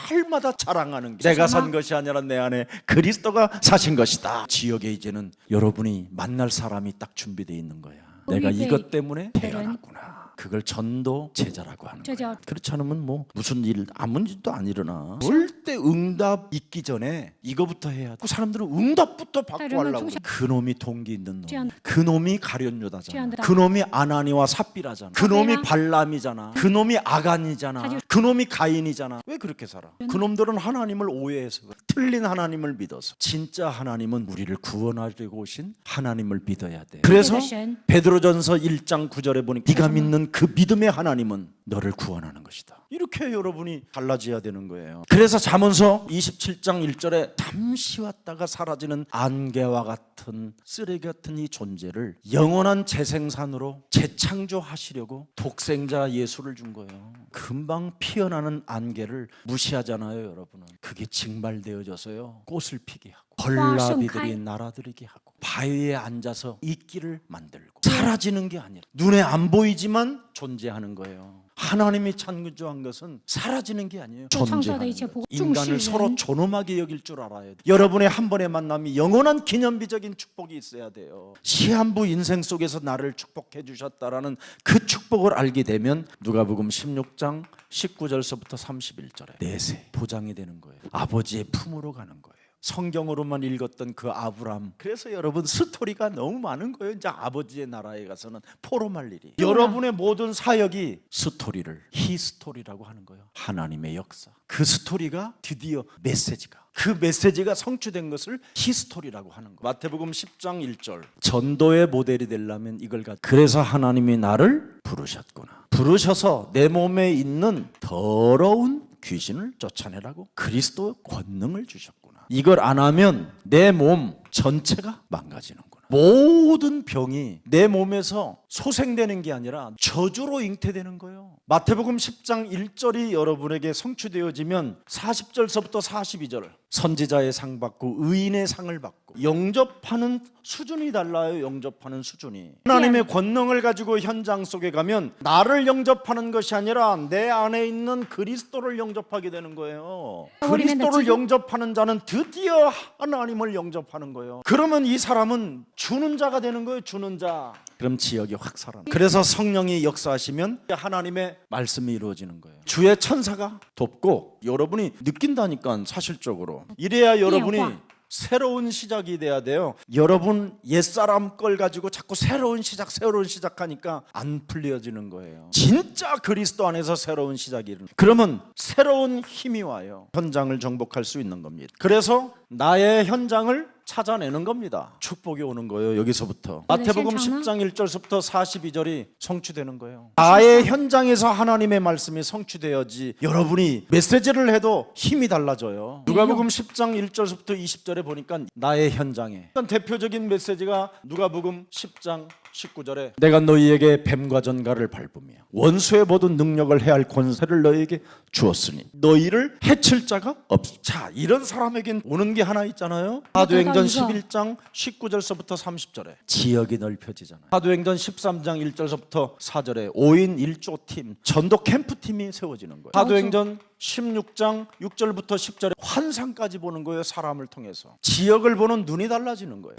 날마다 자랑하는 게 내가 산 것이 아니라 내 안에 그리스도가 사신 것이다. 지역에 이제는 여러분이 만날 사람이 딱 준비되어 있는 거야. 내가 이것 때문에 태어났구나. 그걸 전도 제자라고 하는 거예요. 그렇지 않으면 뭐 무슨 일 아무 일도 안 일어나. 절대 응답 있기 전에 이거부터 해야 돼. 그 사람들은 응답부터 받고 하려고. 그놈이 동기 있는 놈, 그놈이 가룟유다잖아, 그놈이 아나니와 삽비라잖아, 그놈이 발람이잖아, 그놈이 아간이잖아, 그놈이 가인이잖아. 왜 그렇게 살아? 그놈들은 하나님을 오해해서 그래. 틀린 하나님을 믿어서. 진짜 하나님은 우리를 구원하려고 오신 하나님을 믿어야 돼. 그래서 베드로전서 1장 9절에 보니 네가 믿는 그 믿음의 하나님은 너를 구원하는 것이다. 이렇게 여러분이 달라져야 되는 거예요. 그래서 잠언서 27장 1절에 잠시 왔다가 사라지는 안개와 같은 쓰레기 같은 이 존재를 영원한 재생산으로 재창조하시려고 독생자 예수를 준 거예요. 금방 피어나는 안개를 무시하잖아요, 여러분은. 그게 증발되어져서요 꽃을 피게 하고 벌나비들이 날아들게 하고 바위에 앉아서 이끼를 만들고. 사라지는 게 아니라 눈에 안 보이지만 존재하는 거예요. 하나님이 창조한 것은 사라지는 게 아니에요. 존재하는 거예요. 인간을 서로 존엄하게 여길 줄 알아야 돼요. 여러분의 한 번의 만남이 영원한 기념비적인 축복이 있어야 돼요. 시한부 인생 속에서 나를 축복해 주셨다라는 그 축복을 알게 되면 누가복음 16장 19절서부터 31절에 내세 보장이 되는 거예요. 아버지의 품으로 가는 거예요. 성경으로만 읽었던 그 아브람. 그래서 여러분 스토리가 너무 많은 거예요. 이제 아버지의 나라에 가서는 포로말 일이. 여러분의 모든 사역이 스토리를 히스토리라고 하는 거예요. 하나님의 역사. 그 스토리가 드디어 메시지가, 그 메시지가 성취된 것을 히스토리라고 하는 거예요. 마태복음 10장 1절. 전도의 모델이 되려면 이걸 그래서 하나님이 나를 부르셨구나. 부르셔서 내 몸에 있는 더러운 귀신을 쫓아내라고 그리스도의 권능을 주셨구나. 이걸 안 하면 내 몸 전체가 망가지는구나. 모든 병이 내 몸에서 소생되는 게 아니라 저주로 잉태되는 거예요. 마태복음 10장 1절이 여러분에게 성취되어지면 40절서부터 42절 선지자의 상 받고 의인의 상을 받고 영접하는 수준이 달라요. 영접하는 수준이. 하나님의 권능을 가지고 현장 속에 가면 나를 영접하는 것이 아니라 내 안에 있는 그리스도를 영접하게 되는 거예요. 그리스도를 영접하는 자는 드디어 하나님을 영접하는 거예요. 그러면 이 사람은 주는 자가 되는 거예요. 주는 자. 그럼 지역이 확 살아나. 그래서 성령이 역사하시면 하나님의 말씀이 이루어지는 거예요. 주의 천사가 돕고 여러분이 느낀다니까 사실적으로. 이래야 여러분이 새로운 시작이 돼야 돼요. 여러분 옛사람 걸 가지고 자꾸 새로운 시작 하니까 안 풀려지는 거예요. 진짜 그리스도 안에서 새로운 시작이 일어나요. 그러면 새로운 힘이 와요. 현장을 정복할 수 있는 겁니다. 그래서 나의 현장을 찾아내는 겁니다. 축복이 오는 거예요. 여기서부터 마태복음 10장 1절부터 42절이 성취되는 거예요. 나의 현장에서 하나님의 말씀이 성취되어야지 여러분이 메시지를 해도 힘이 달라져요. 누가복음 10장 1절부터 20절에 보니까 나의 현장에 대표적인 메시지가 누가복음 10장 19절에 내가 너희에게 뱀과 전갈을 밟으며 원수의 모든 능력을 해할 권세를 너희에게 주었으니 너희를 해칠 자가 없어. 자, 이런 사람에겐 오는 게 하나 있잖아요. 사도행전 11장 19절서부터 30절에 지역이 넓혀지잖아요. 사도행전 13장 1절서부터 4절에 5인 1조 팀 전도 캠프 팀이 세워지는 거예요. 사도행전 16장 6절부터 10절에 환상까지 보는 거예요. 사람을 통해서 지역을 보는 눈이 달라지는 거예요.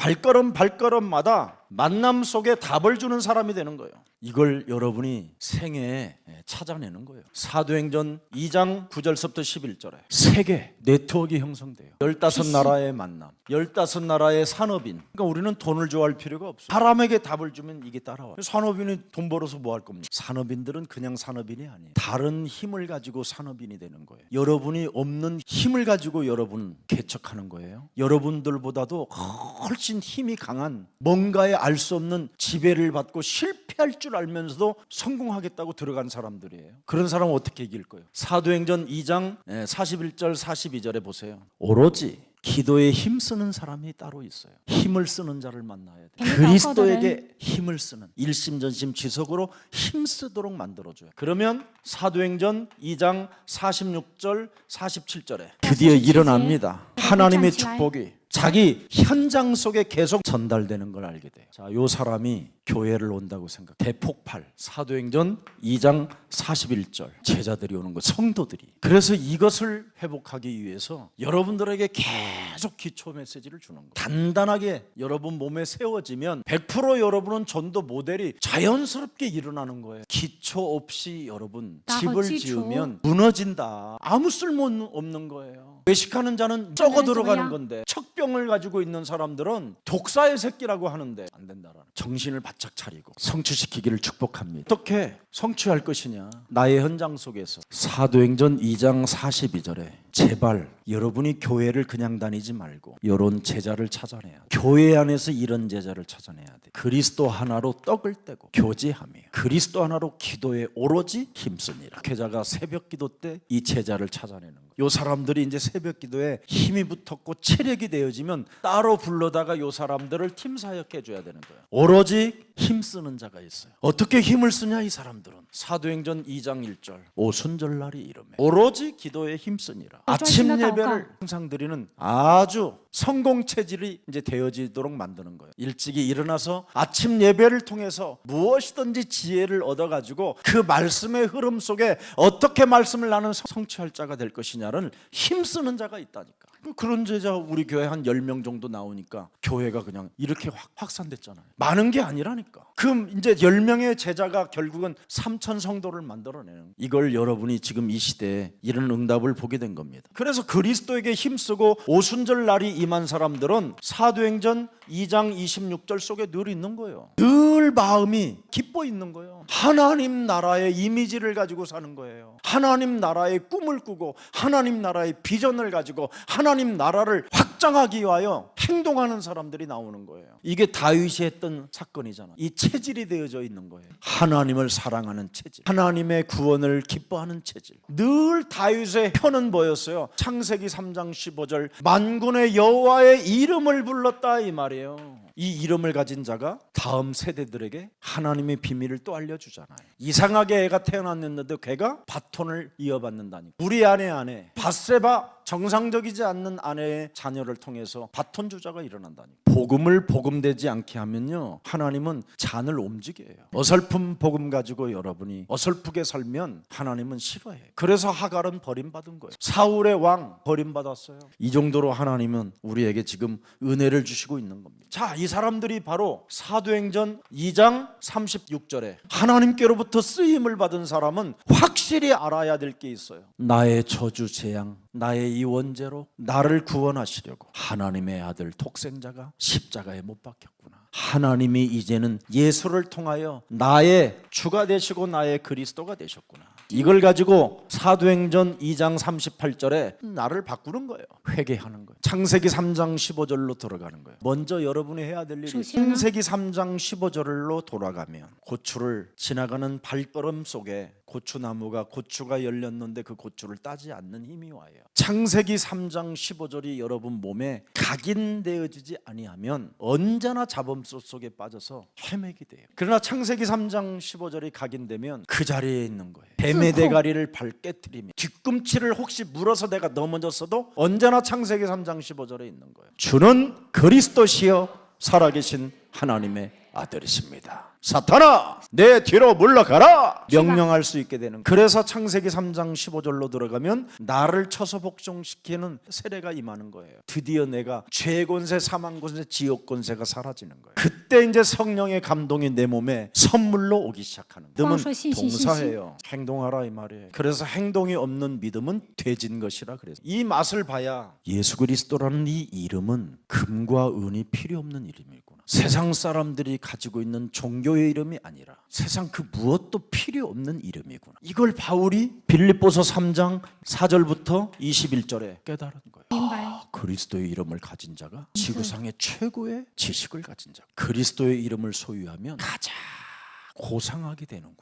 발걸음마다 만남 속에 답을 주는 사람이 되는 거예요. 이걸 여러분이 생애에 찾아내는 거예요. 사도행전 2장 9절부터 11절에 세계 네트워크가 형성돼요. 15나라의 만남, 15나라의 산업인. 그러니까 우리는 돈을 좋아할 필요가 없어요. 사람에게 답을 주면 이게 따라와요. 산업인이 돈 벌어서 뭐 할 겁니까? 산업인들은 그냥 산업인이 아니에요. 다른 힘을 가지고 산업인이 되는 거예요. 여러분이 없는 힘을 가지고 여러분 개척하는 거예요. 여러분들보다도 훨씬 힘이 강한 뭔가에 알 수 없는 지배를 받고 실패할 줄 알면서도 성공하겠다고 들어간 사람들이에요. 그런 사람은 어떻게 이길 거예요? 사도행전 2장 41절 42절에 보세요. 오로지 기도에 힘쓰는 사람이 따로 있어요. 힘을 쓰는 자를 만나야 돼요. 그리스도에게 힘을 쓰는 일심전심 지속으로 힘쓰도록 만들어줘요. 그러면 사도행전 2장 46절 47절에 드디어 일어납니다. 하나님의 축복이 자기 현장 속에 계속 전달되는 걸 알게 돼요. 자, 요 사람이 교회를 온다고 생각. 대폭발. 사도행전 2장 41절. 제자들이 오는 거, 성도들이. 그래서 이것을 회복하기 위해서 여러분들에게 계속 기초 메시지를 주는 거예요. 단단하게 여러분 몸에 세워지면 100% 여러분은 전도 모델이 자연스럽게 일어나는 거예요. 기초 없이 여러분 집을 지으면 무너진다. 아무 쓸모 없는 거예요. 외식하는 자는 썩어 들어가는 건데, 척병을 가지고 있는 사람들은 독사의 새끼라고 하는데 안 된다라는, 정신을 바짝 차리고 성취시키기를 축복합니다. 어떻게 성취할 것이냐? 나의 현장 속에서 사도행전 2장 42절에 제발 여러분이 교회를 그냥 다니지 말고 이런 제자를 찾아내야 돼. 교회 안에서 이런 제자를 찾아내야 돼. 그리스도 하나로 떡을 떼고 교제하며 그리스도 하나로 기도에 오로지 힘쓰니라. 제자가 새벽 기도 때 이 제자를 찾아내는 거예요. 요 사람들이 이제 새벽 기도에 힘이 붙었고 체력이 되어지면 따로 불러다가 요 사람들을 팀 사역해 줘야 되는 거예요. 오로지 힘쓰는 자가 있어요. 어떻게 힘을 쓰냐 이 사람들은? 사도행전 2장 1절 오순절날이 이르매 오로지 기도에 힘쓰니라. 아침 예배를 항상 드리는 아주 성공 체질이 이제 되어지도록 만드는 거예요. 일찍이 일어나서 아침 예배를 통해서 무엇이든지 지혜를 얻어가지고 그 말씀의 흐름 속에 어떻게 말씀을 나는 성취할 자가 될 것이냐를 힘쓰는 자가 있다니까. 그런 제자 우리 교회 한 10명 정도 나오니까 교회가 그냥 이렇게 확산됐잖아요. 많은 게 아니라니까. 그럼 이제 10명의 제자가 결국은 3천 성도를 만들어내는, 이걸 여러분이 지금 이 시대에 이런 응답을 보게 된 겁니다. 그래서 그리스도에게 힘쓰고 오순절 날이 임한 사람들은 사도행전 2장 26절 속에 늘 있는 거예요. 늘 마음이 기뻐 있는 거예요. 하나님 나라의 이미지를 가지고 사는 거예요. 하나님 나라의 꿈을 꾸고 하나님 나라의 비전을 가지고 하나님 나라를 확장하기 위하여 행동하는 사람들이 나오는 거예요. 이게 다윗이 했던 사건이잖아. 이 체질이 되어져 있는 거예요. 하나님을 사랑하는 체질, 하나님의 구원을 기뻐하는 체질. 늘 다윗의 편은 뭐였어요? 창세기 3장 15절 만군의 여호와의 이름을 불렀다 이 말이에요. 이 이름을 가진 자가 다음 세대들에게 하나님의 비밀을 또 알려주잖아요. 이상하게 애가 태어났는데도 걔가 바톤을 이어받는다니. 우리 아내 밧세바, 정상적이지 않는 아내의 자녀를 통해서 바톤 주자가 일어난다니. 복음을 복음되지 않게 하면요, 하나님은 잔을 움직여요. 어설픈 복음 가지고 여러분이 어설프게 살면 하나님은 싫어해요. 그래서 하갈은 버림받은 거예요. 사울의 왕 버림받았어요. 이 정도로 하나님은 우리에게 지금 은혜를 주시고 있는 겁니다. 자, 이 사람들이 바로 사도행전 2장 36절에 하나님께로부터 쓰임을 받은 사람은 확실히 알아야 될 게 있어요. 나의 저주 재앙, 나의 이 원죄로 나를 구원하시려고 하나님의 아들 독생자가 십자가에 못 박혔구나. 하나님이 이제는 예수를 통하여 나의 주가 되시고 나의 그리스도가 되셨구나. 이걸 가지고 사도행전 2장 38절에 나를 바꾸는 거예요. 회개하는 거예요. 창세기 3장 15절로 돌아가는 거예요. 먼저 여러분이 해야 될 일이 창세기 3장 15절로 돌아가면 고추를 지나가는 발걸음 속에 고추나무가 고추가 열렸는데 그 고추를 따지 않는 힘이 와요. 창세기 3장 15절이 여러분 몸에 각인되어지지 아니하면 언제나 잡음소 속에 빠져서 헤매게 돼요. 그러나 창세기 3장 15절이 각인되면 그 자리에 있는 거예요. 뱀의 대가리를 깨뜨리면 뒤꿈치를 혹시 물어서 내가 넘어졌어도 언제나 창세기 3장 15절에 있는 거예요. 주는 그리스도시여 살아계신 하나님의 아들이십니다. 사탄아 내 뒤로 물러가라 명령할 수 있게 되는 거예요. 그래서 창세기 3장 15절로 들어가면 나를 쳐서 복종시키는 세례가 임하는 거예요. 드디어 내가 죄 권세, 사망 권세, 지옥 권세가 사라지는 거예요. 그때 이제 성령의 감동이 내 몸에 선물로 오기 시작하는 거예요. 믿음은 동사예요. 행동하라 이 말이에요. 그래서 행동이 없는 믿음은 돼진 것이라 그래서 이 맛을 봐야 예수 그리스도라는 이 이름은 금과 은이 필요 없는 이름이구나. 세상 사람들이 가지고 있는 종교의 이름이 아니라 세상 그 무엇도 필요 없는 이름이구나. 이걸 바울이 빌립보서 3장 4절부터 21절에 깨달은 거예요. 그리스도의 이름을 가진 자가 지구상의 최고의 지식을 가진 자, 그리스도의 이름을 소유하면 가장 고상하게 되는 거예요.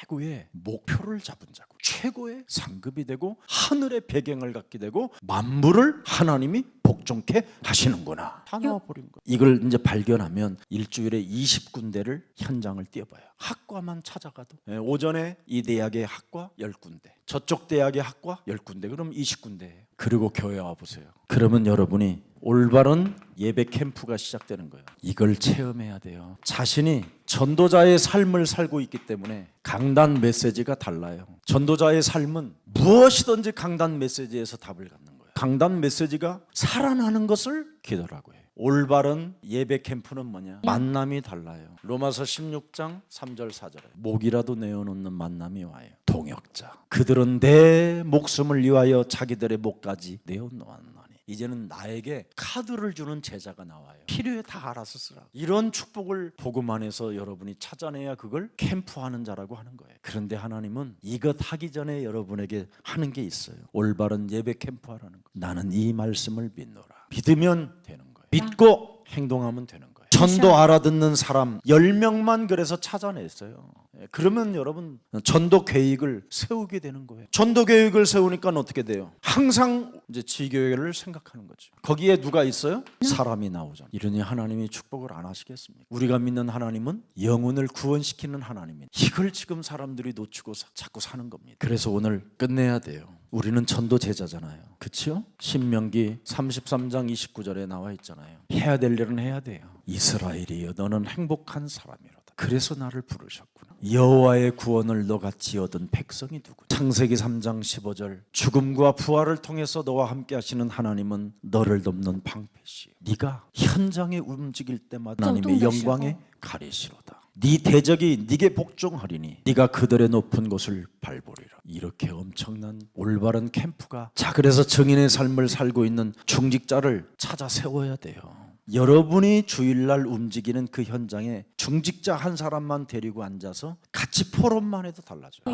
최고의 목표를 잡은 자고 최고의 상급이 되고 하늘의 배경을 갖게 되고 만물을 하나님이 복종케 하시는구나. 다 나와버린 거예요. 이걸 이제 발견하면 일주일에 20군데를 현장을 뛰어봐요. 학과만 찾아가도 오전에 이 대학의 학과 10군데, 저쪽 대학의 학과 10군데, 그럼 20군데예요. 그리고 교회 와보세요. 그러면 여러분이 올바른 예배 캠프가 시작되는 거예요. 이걸 체험해야 돼요. 자신이 전도자의 삶을 살고 있기 때문에 강단 메시지가 달라요. 전도자의 삶은 무엇이든지 강단 메시지에서 답을 갖는 거예요. 강단 메시지가 살아나는 것을 기도라고 해요. 올바른 예배 캠프는 뭐냐? 만남이 달라요. 로마서 16장 3절 4절에 목이라도 내어놓는 만남이 와요. 동역자 그들은 내 목숨을 위하여 자기들의 목까지 내어놓았나니 이제는 나에게 카드를 주는 제자가 나와요. 필요해 다 알아서 쓰라. 이런 축복을 복음 안에서 여러분이 찾아내야 그걸 캠프하는 자라고 하는 거예요. 그런데 하나님은 이것 하기 전에 여러분에게 하는 게 있어요. 올바른 예배 캠프하라는 거. 나는 이 말씀을 믿노라. 믿으면 되는 거예요. 믿고 행동하면 되는 거예요. 전도 알아듣는 사람 10명만 그래서 찾아냈어요. 그러면 여러분 전도 계획을 세우게 되는 거예요. 전도 계획을 세우니까 어떻게 돼요? 항상 이제 지교회를 생각하는 거죠. 거기에 누가 있어요? 사람이 나오잖아요. 이러니 하나님이 축복을 안 하시겠습니까? 우리가 믿는 하나님은 영혼을 구원시키는 하나님입니다. 이걸 지금 사람들이 놓치고 자꾸 사는 겁니다. 그래서 오늘 끝내야 돼요. 우리는 전도 제자잖아요. 그렇죠? 신명기 33장 29절에 나와 있잖아요. 해야 될 일은 해야 돼요. 이스라엘이여 너는 행복한 사람이로다. 그래서 나를 부르셨구나. 여호와의 구원을 너같이 얻은 백성이 누구냐? 창세기 3장 15절 죽음과 부활을 통해서 너와 함께 하시는 하나님은 너를 돕는 방패시요 네가 현장에 움직일 때마다 하나님의 영광에 가리시로다. 네 대적이 네게 복종하리니 네가 그들의 높은 곳을 밟으리라. 이렇게 엄청난 올바른 캠프가 자 그래서 증인의 삶을 살고 있는 중직자를 찾아 세워야 돼요. 여러분이 주일날 움직이는 그 현장에 중직자 한 사람만 데리고 앉아서 같이 포럼만 해도 달라져요.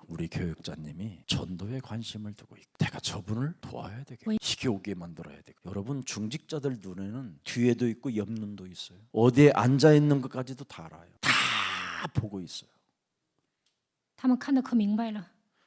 우리 교육자님이 전도에 관심을 두고 있고 내가 저분을 도와야 되겠고 희귀 오게 만들어야 되고 여러분 중직자들 눈에는 뒤에도 있고 옆 눈도 있어요. 어디에 앉아있는 것까지도 다 알아요. 다 보고 있어요. 他们看得可明白了。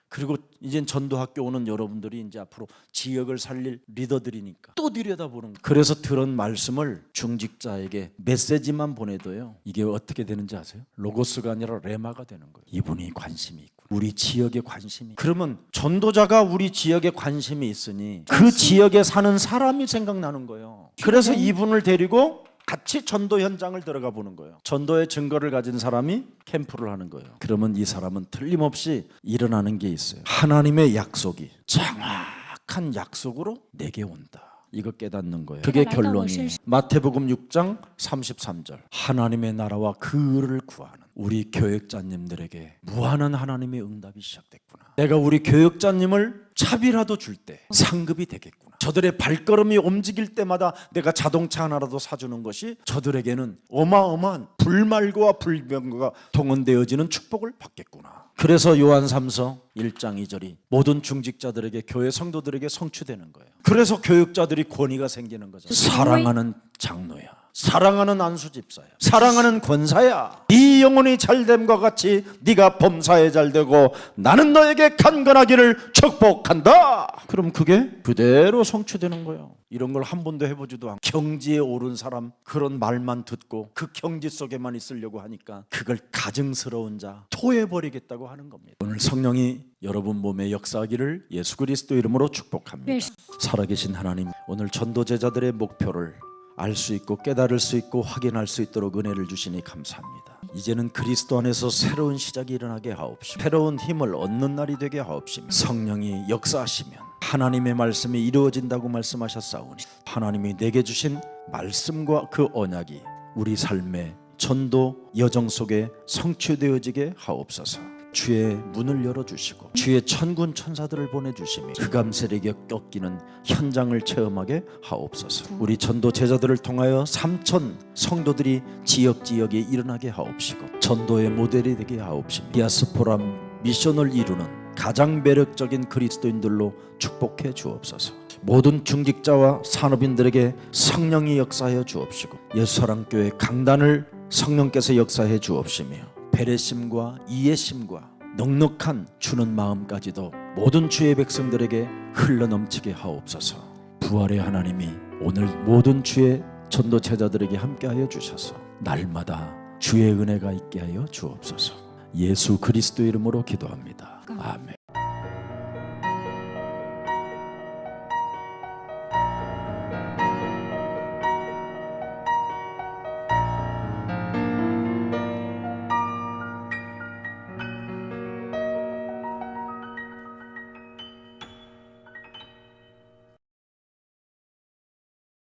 그리고 이젠 전도학교 오는 여러분들이 이제 앞으로 지역을 살릴 리더들이니까 또 들여다보는 거예요. 그래서 들은 말씀을 중직자에게 메시지만 보내도요 이게 어떻게 되는지 아세요? 로고스가 아니라 레마가 되는 거예요. 이분이 관심이 있고 우리 지역에 관심이 그러면 전도자가 우리 지역에 관심이 있으니 그 지역에 사는 사람이 생각나는 거예요. 그래서 이분을 데리고 같이 전도 현장을 들어가 보는 거예요. 전도의 증거를 가진 사람이 캠프를 하는 거예요. 그러면 이 사람은 틀림없이 일어나는 게 있어요. 하나님의 약속이 정확한 약속으로 내게 온다. 이거 깨닫는 거예요. 그게 결론이에요. 마태복음 6장 33절 하나님의 나라와 그를 구하는 우리 교역자님들에게 무한한 하나님의 응답이 시작됐구나. 내가 우리 교역자님을 차비라도 줄 때 상급이 되겠구나. 저들의 발걸음이 움직일 때마다 내가 자동차 하나라도 사주는 것이 저들에게는 어마어마한 불말과 불병거가 동원되어지는 축복을 받겠구나. 그래서 요한 3서 1장 2절이 모든 중직자들에게 교회 성도들에게 성취되는 거예요. 그래서 교육자들이 권위가 생기는 거죠. 사랑하는 장로야, 사랑하는 안수 집사야, 사랑하는 권사야, 네 영혼이 잘됨과 같이 네가 범사에 잘되고 나는 너에게 간건하기를 축복한다. 그럼 그게 그대로 성취되는 거예요. 이런 걸 한 번도 해보지도 않고 경지에 오른 사람 그런 말만 듣고 그 경지 속에만 있으려고 하니까 그걸 가증스러운 자 토해버리겠다고 하는 겁니다. 오늘 성령이 여러분 몸에 역사하기를 예수 그리스도 이름으로 축복합니다. 살아계신 하나님, 오늘 전도 제자들의 목표를 알 수 있고 깨달을 수 있고 확인할 수 있도록 은혜를 주시니 감사합니다. 이제는 그리스도 안에서 새로운 시작이 일어나게 하옵시고 새로운 힘을 얻는 날이 되게 하옵시며 성령이 역사하시면 하나님의 말씀이 이루어진다고 말씀하셨사오니 하나님이 내게 주신 말씀과 그 언약이 우리 삶의 전도 여정 속에 성취되어지게 하옵소서. 주의 문을 열어주시고 주의 천군 천사들을 보내주시며 흑암 세력에 꺾이는 현장을 체험하게 하옵소서. 우리 전도 제자들을 통하여 3천 성도들이 지역지역에 일어나게 하옵시고 전도의 모델이 되게 하옵시며 디아스포라 미션을 이루는 가장 매력적인 그리스도인들로 축복해 주옵소서. 모든 중직자와 산업인들에게 성령이 역사하여 주옵시고 예수사랑교회 강단을 성령께서 역사해 주옵시며 배려심과 이해심과 넉넉한 주는 마음까지도 모든 주의 백성들에게 흘러넘치게 하옵소서. 부활의 하나님이 오늘 모든 주의 전도 제자들에게 함께하여 주셔서 날마다 주의 은혜가 있게 하여 주옵소서. 예수 그리스도 이름으로 기도합니다. 아멘.